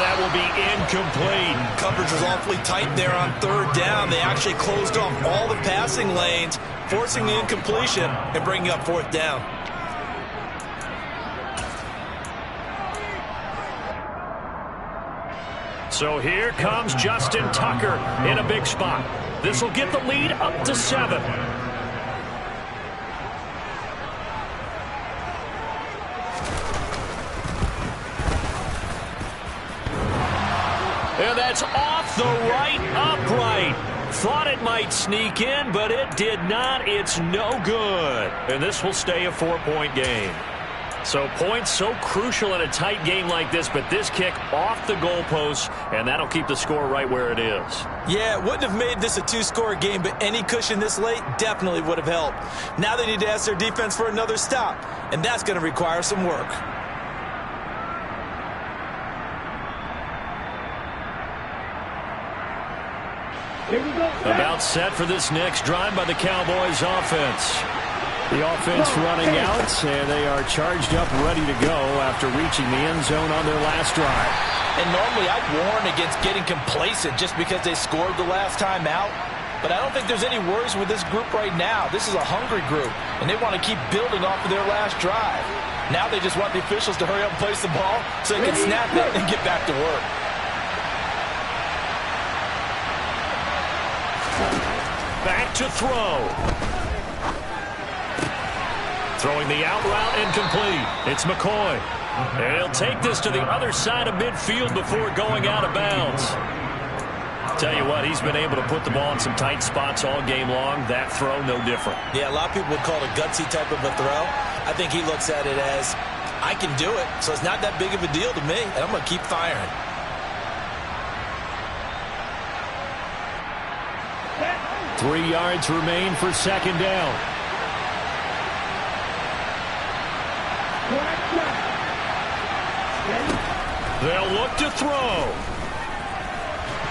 S1: that will be incomplete.
S2: Coverage was awfully tight there on 3rd down. They actually closed off all the passing lanes, forcing the incompletion and bringing up 4th down.
S1: So here comes Justin Tucker in a big spot. This will get the lead up to 7. And that's off the right upright. Thought it might sneak in, but it did not. It's no good. And this will stay a 4-point game. So points so crucial in a tight game like this, but this kick off the goalpost, and that'll keep the score right where it is.
S2: Yeah, it wouldn't have made this a two-score game, but any cushion this late definitely would have helped. Now they need to ask their defense for another stop, and that's going to require some work.
S4: Here we go.
S1: About set for this next drive by the Cowboys offense.
S3: The offense running out, and they are charged up, ready to go after reaching the end zone on their last drive.
S2: And normally I'd warn against getting complacent just because they scored the last time out. But I don't think there's any worries with this group right now. This is a hungry group, and they want to keep building off of their last drive. Now they just want the officials to hurry up and place the ball so they can snap it and get back to work.
S1: Back to throw. Throwing the out route incomplete. It's McCoy. And he'll take this to the other side of midfield before going out of bounds. Tell you what, he's been able to put the ball in some tight spots all game long. That throw, no different.
S2: Yeah, a lot of people would call it a gutsy type of a throw. I think he looks at it as, I can do it, so it's not that big of a deal to me, and I'm going to keep firing.
S3: Three yards remain for second down.
S1: They'll look to throw.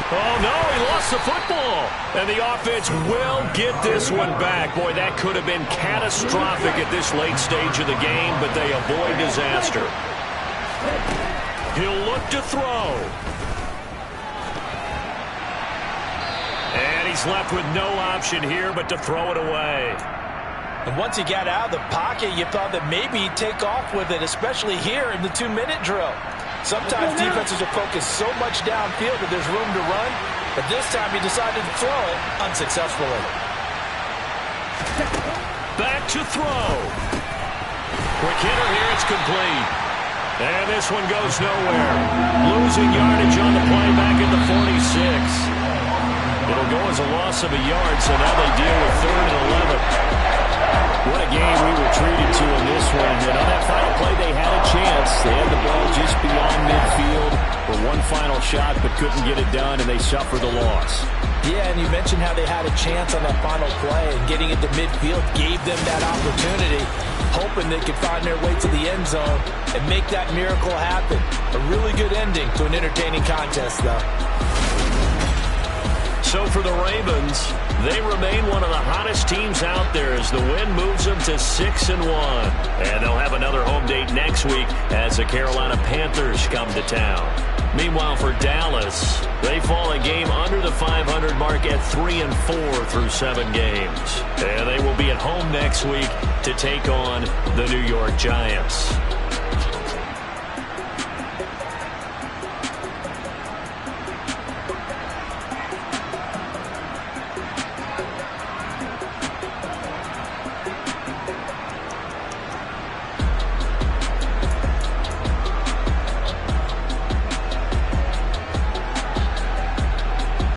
S1: Oh, no, he lost the football. And the offense will get this one back. Boy, that could have been catastrophic at this late stage of the game, but they avoid disaster. He'll look to throw. And he's left with no option here but to throw it away.
S2: And once he got out of the pocket, you thought that maybe he'd take off with it, especially here in the 2-minute drill. Sometimes defenses will focus so much downfield that there's room to run, but this time he decided to throw it unsuccessfully.
S1: Back to throw. Quick hitter here, it's complete. And this one goes nowhere. Losing yardage on the play back at the 46. It'll go as a loss of a yard, so now they deal with 3rd and 11. What a game we were treated to in this one. And on that final play, they had a chance. They had the ball just beyond midfield for one final shot, but couldn't get it done, and they suffered the loss.
S2: Yeah, and you mentioned how they had a chance on that final play, and getting it to midfield gave them that opportunity, hoping they could find their way to the end zone and make that miracle happen. A really good ending to an entertaining contest, though.
S1: So for the Ravens, they remain one of the hottest teams out there as the win moves them to 6-1. And they'll have another home date next week as the Carolina Panthers come to town. Meanwhile, for Dallas, they fall a game under the 500 mark at 3-4 through 7 games. And they will be at home next week to take on the New York Giants.